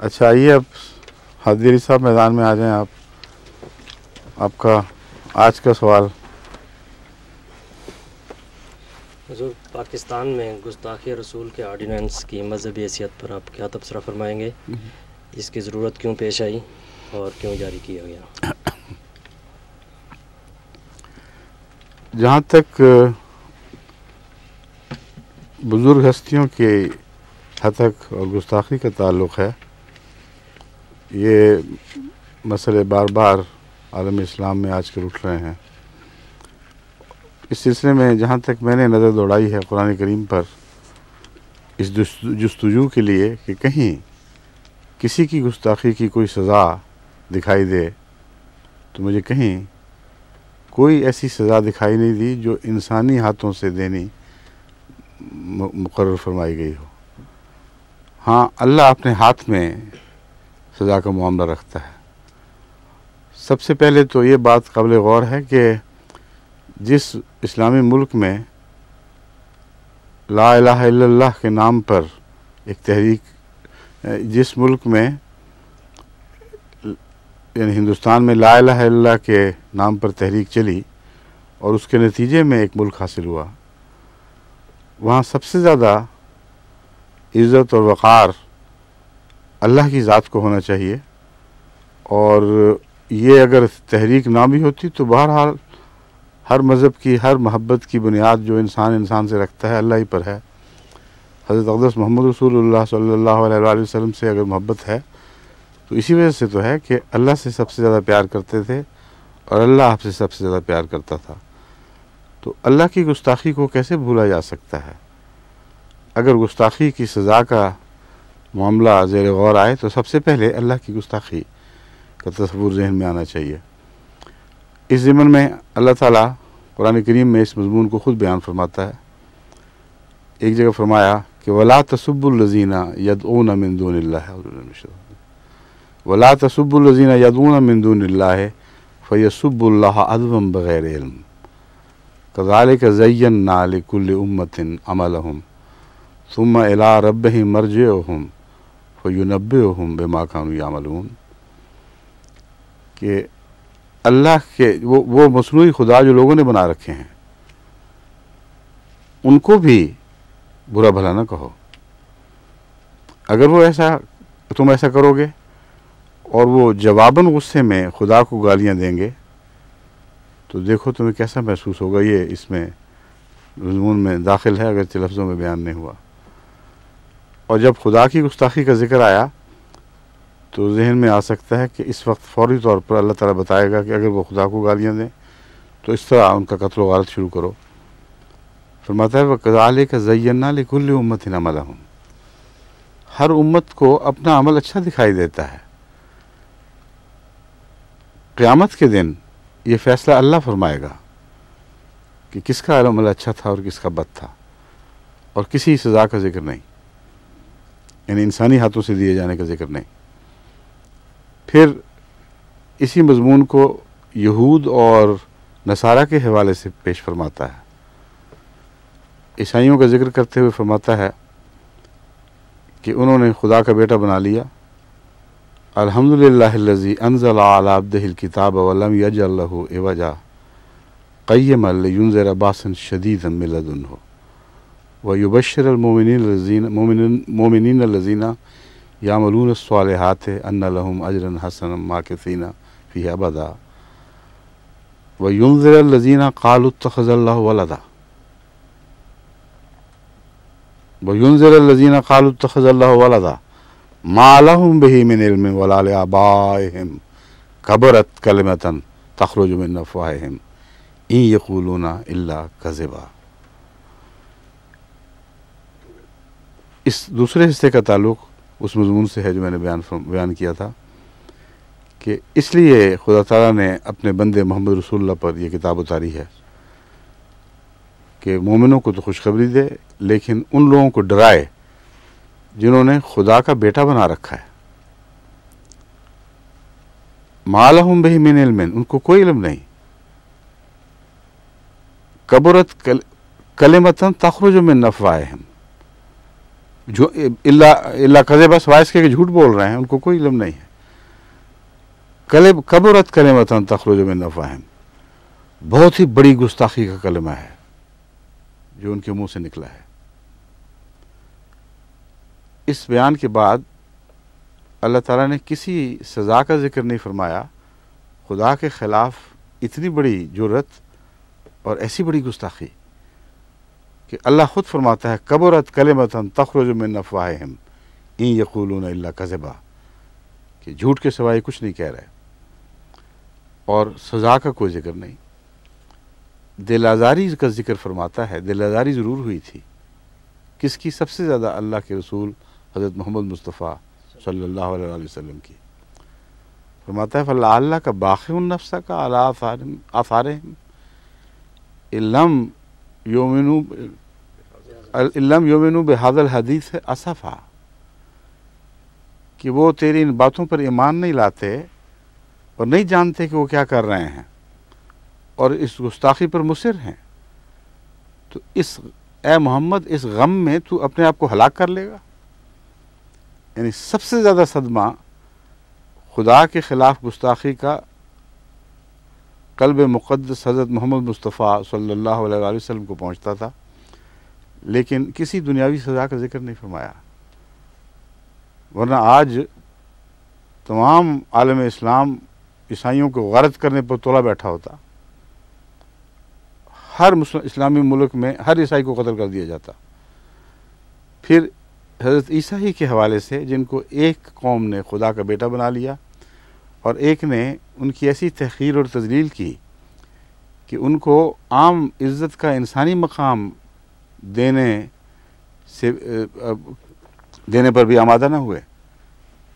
اچھا آئیے اب حاضری صاحب میدان میں آ جائیں. آپ کا آج کا سوال. حضور، پاکستان میں گستاخی رسول کے آرڈیننس کی مذہبی حیثیت پر آپ کیا تبصرہ فرمائیں گے؟ اس کی ضرورت کیوں پیش آئی اور کیوں جاری کیا گیا؟ جہاں تک بزرگ ہستیوں کے ہتک اور گستاخی کا تعلق ہے، یہ مسئلے بار بار عالم اسلام میں آج کل اٹھ رہے ہیں. اس سلسلے میں جہاں تک میں نے نظر دوڑائی ہے قرآن کریم پر، اس جستجو کے لیے کہ کہیں کسی کی گستاخی کی کوئی سزا دکھائی دے، تو مجھے کہیں کوئی ایسی سزا دکھائی نہیں دی جو انسانی ہاتھوں سے دینی مقرر فرمائی گئی ہو. ہاں، اللہ اپنے ہاتھ میں سزا کا معاملہ رکھتا ہے. سب سے پہلے تو یہ بات قابل غور ہے کہ جس اسلامی ملک میں لا الہ الا اللہ کے نام پر ایک تحریک، جس ملک میں یعنی ہندوستان میں لا الہ الا اللہ کے نام پر تحریک چلی اور اس کے نتیجے میں ایک ملک حاصل ہوا، وہاں سب سے زیادہ عزت اور وقار اللہ کی ذات کو ہونا چاہیے. اور یہ اگر تحریک نہ بھی ہوتی تو بہرحال ہر مذہب کی، ہر محبت کی بنیاد جو انسان سے رکھتا ہے اللہ ہی پر ہے. حضرت اقدس محمد رسول اللہ صلی اللہ علیہ وآلہ وسلم سے اگر محبت ہے تو اسی وجہ سے تو ہے کہ اللہ سے سب سے زیادہ پیار کرتے تھے اور اللہ آپ سے سب سے زیادہ پیار کرتا تھا. تو اللہ کی گستاخی کو کیسے بھولا جا سکتا ہے؟ اگر گستاخی کی سزا کا معاملہ زیر غور آئے تو سب سے پہلے اللہ کی گستاخی کا تصور ذہن میں آنا چاہیے. اس ضمن میں اللہ تعالیٰ قرآن کریم میں اس مضمون کو خود بیان فرماتا ہے. ایک جگہ فرمایا کہ وَلَا تَسُبُّوا الَّذِينَ يَدْعُونَ مِن دُونِ اللَّهِ وَلَا تَسُبُّوا الَّذِينَ يَدْعُونَ مِن دُونِ اللَّهِ فَيَسُبُّوا اللَّهَ عَدْوًا بِغَيْرِ عِلْمٍ كَذَلِكَ زَيَّنَّا لِكُلِّ أُمَّةٍ عَمَلَهُمْ ثُمَّ إِلَىٰ رَبِّهِمْ مَرْجِعُهُمْ فَيُنَبِّئُهُم بِمَا كَانُوا يَعْمَلُونَ. کہ اللہ کے وہ مصنوعی خدا جو لوگوں نے بنا رکھے ہیں ان کو بھی برا بھلا نہ کہو. اگر تم ایسا کرو گے اور وہ جواباً غصے میں خدا کو گالیاں دیں گے تو دیکھو تمہیں کیسا محسوس ہوگا. یہ اس میں مضمون میں داخل ہے اگرچہ لفظوں میں بیان نہیں ہوا. اور جب خدا کی گستاخی کا ذکر آیا تو ذہن میں آ سکتا ہے کہ اس وقت فوری طور پر اللہ تعالیٰ بتائے گا کہ اگر وہ خدا کو گالیاں دیں تو اس طرح ان کا قتل و غارت شروع کرو. فرماتا ہے وَكَذَلِكَ زَيَّنَّا لِكُلِّ أُمَّةٍ عَمَلَهُمْ. ہر امت کو اپنا عمل اچھا دکھائی دیتا ہے. قیامت کے دن یہ فیصلہ اللہ فرمائے گا کہ کس کا عمل اچھا تھا اور کس کا بد تھا، اور کسی سزا کا ذکر نہیں، یعنی انسانی ہاتھوں سے دیے جانے کا ذکر نہیں. پھر اسی مضمون کو یہود اور نصارہ کے حوالے سے پیش فرماتا ہے. عیسائیوں کا ذکر کرتے ہوئے فرماتا ہے کہ انہوں نے خدا کا بیٹا بنا لیا. الحمدللہ الذی انزل علی عبدہ الکتاب ولم یجعل لہ عوجا قیما لینذر باسا شدیدا من لدنہ ویبشر المؤمنین الذین یعملون الصالحات ان لهم اجرا حسنا ماکثین فیہ ابدا وینذر الذین قالوا اتخذ اللہ ولدا وَيُنذِرَ الَّذِينَ قَالُوا اتَّخَذَ اللَّهُ وَلَدًا مَا لَهُم بِهِ مِنْ عِلْمٍ وَلَا لِآبَائِهِمْ كَبُرَتْ كَلِمَةً تَخْرُجُ مِنْ أَفْوَاهِهِمْ إِنْ يَقُولُونَ إِلَّا كَذِبًا. اس دوسرے حصے کا تعلق اس مضمون سے ہے جو میں نے بیان کیا تھا کہ اس لیے خدا تعالیٰ نے اپنے بندے محمد رسول اللہ پر یہ کتاب اتاری ہے کہ مومنوں کو تو خوشخبری دے لیکن ان لوگوں کو ڈرائے جنہوں نے خدا کا بیٹا بنا رکھا ہے. ما لہم بہ من علم، ان کو کوئی علم نہیں. کبرت کلمۃ تخرج من افواہہم، جو اللہ کذب سوائے اس کے کہ جھوٹ بول رہے ہیں، ان کو کوئی علم نہیں ہے۔ کبرت کلمۃ تخرج من افواہہم، بہت ہی بڑی گستاخی کا کلمہ ہے جو ان کے منہ سے نکلا ہے۔ اس بیان کے بعد اللہ تعالیٰ نے کسی سزا کا ذکر نہیں فرمایا، خدا کے خلاف اتنی بڑی جرت اور ایسی بڑی گستاخی کہ اللہ خود فرماتا ہے کبرت کلمۃ تخرج من افواہہم ان یقولون الا کذبا، کہ جھوٹ کے سوائے کچھ نہیں کہہ رہے، اور سزا کا کوئی ذکر نہیں۔ دل آزاری کا ذکر فرماتا ہے، دل آزاری ضرور ہوئی تھی، کس کی؟ سب سے زیادہ اللہ کے رسول حضرت محمد مصطفیٰ صلی اللہ علیہ وسلم کی۔ فرماتا ہے فَلَعَلَّكَ بَاخِعٌ نَفْسَكَ عَلَىٰ آثَارِهِمْ إِن لَّمْ يُؤْمِنُوا بِهَٰذَا الْحَدِيثِ أَسَفًا، کہ وہ تیری ان باتوں پر ایمان نہیں لاتے اور نہیں جانتے کہ وہ کیا کر رہے ہیں اور اس گستاخی پر مصر ہیں، تو اے محمد اس غم میں تو اپنے آپ کو ہلاک کر لے گا۔ یعنی سب سے زیادہ صدمہ خدا کے خلاف گستاخی کا قلب مقدس حضرت محمد مصطفیٰ صلی اللہ علیہ وسلم کو پہنچتا تھا، لیکن کسی دنیاوی سزا کا ذکر نہیں فرمایا، ورنہ آج تمام عالم اسلام عیسائیوں کو غارت کرنے پر تولا بیٹھا ہوتا، ہر اسلامی ملک میں ہر عیسائی کو قتل کر دیا جاتا۔ پھر حضرت عیسیٰ ہی کے حوالے سے، جن کو ایک قوم نے خدا کا بیٹا بنا لیا اور ایک نے ان کی ایسی تحقیر اور تذلیل کی کہ ان کو عام عزت کا انسانی مقام دینے پر بھی آمادہ نہ ہوئے۔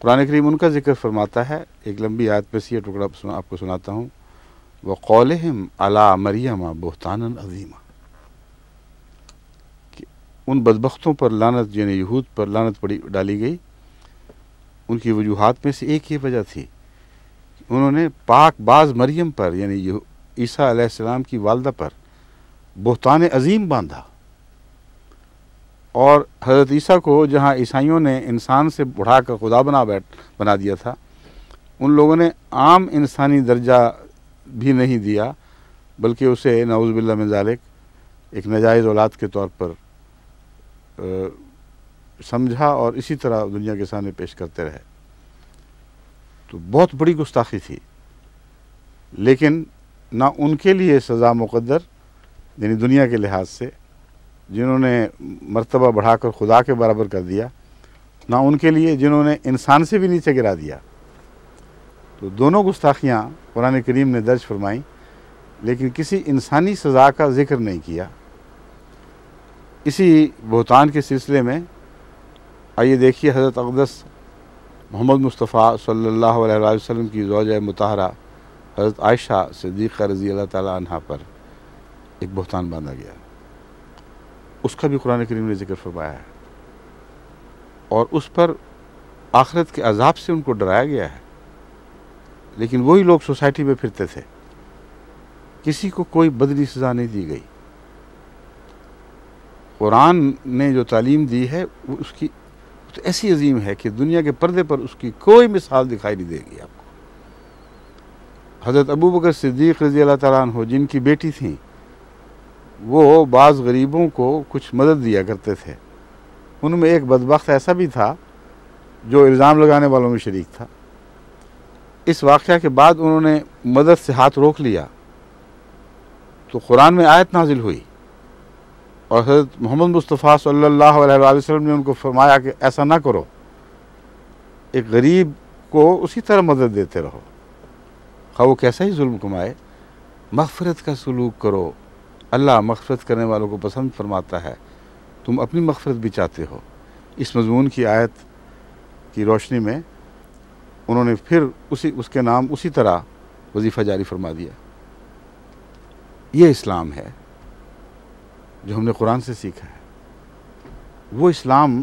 قرآن کریم ان کا ذکر فرماتا ہے، ایک لمبی آیت میں سے یہ ٹکڑا آپ کو سناتا ہوں، وَقَوْلِهِمْ عَلَىٰ مَرْيَمَ بُهْتَانًا عَظِيمًا، کہ ان بدبختوں پر لعنت، یعنی یہود پر لعنت ڈالی گئی۔ ان کی وجوہات میں سے ایک یہ وجہ تھی، انہوں نے پاک باز مریم پر، یعنی عیسیٰ علیہ السلام کی والدہ پر بہتان عظیم باندھا، اور حضرت عیسیٰ کو جہاں عیسائیوں نے انسان سے بڑھا کر خدا بنا دیا تھا، ان لوگوں نے عام انسانی درجہ بھی نہیں دیا، بلکہ اسے نعوذ باللہ من ذالک ایک ناجائز اولاد کے طور پر سمجھا اور اسی طرح دنیا کے سامنے پیش کرتے رہے۔ تو بہت بڑی گستاخی تھی، لیکن نہ ان کے لیے سزا مقدر، یعنی دنیا کے لحاظ سے جنہوں نے مرتبہ بڑھا کر خدا کے برابر کر دیا، نہ ان کے لیے جنہوں نے انسان سے بھی نیچے گرا دیا۔ تو دونوں گستاخیاں قرآن کریم نے درج فرمائیں، لیکن کسی انسانی سزا کا ذکر نہیں کیا۔ اسی بہتان کے سلسلے میں آئیے دیکھیے حضرت اقدس محمد مصطفیٰ صلی اللہ علیہ وسلم کی زوجہ مطہرہ حضرت عائشہ صدیقہ رضی اللہ تعالیٰ عنہا پر ایک بہتان باندھا گیا، اس کا بھی قرآن کریم نے ذکر فرمایا ہے، اور اس پر آخرت کے عذاب سے ان کو ڈرایا گیا ہے، لیکن وہی لوگ سوسائٹی میں پھرتے تھے، کسی کو کوئی بدلی سزا نہیں دی گئی۔ قرآن نے جو تعلیم دی ہے وہ اس کی تو ایسی عظیم ہے کہ دنیا کے پردے پر اس کی کوئی مثال دکھائی نہیں دے گی آپ کو۔ حضرت ابوبکر صدیق رضی اللہ تعالیٰ عنہ، جن کی بیٹی تھیں، وہ بعض غریبوں کو کچھ مدد دیا کرتے تھے، ان میں ایک بدبخت ایسا بھی تھا جو الزام لگانے والوں میں شریک تھا۔ اس واقعہ کے بعد انہوں نے مدد سے ہاتھ روک لیا تو قرآن میں آیت نازل ہوئی، اور حضرت محمد مصطفیٰ صلی اللہ علیہ وسلم نے ان کو فرمایا کہ ایسا نہ کرو، ایک غریب کو اسی طرح مدد دیتے رہو، خواہ وہ کیسا ہی ظلم کمائے، مغفرت کا سلوک کرو، اللہ مغفرت کرنے والوں کو پسند فرماتا ہے، تم اپنی مغفرت بھی چاہتے ہو۔ اس مضمون کی آیت کی روشنی میں انہوں نے پھر اس کے نام اسی طرح وظیفہ جاری فرما دیا۔ یہ اسلام ہے جو ہم نے قرآن سے سیکھا ہے، وہ اسلام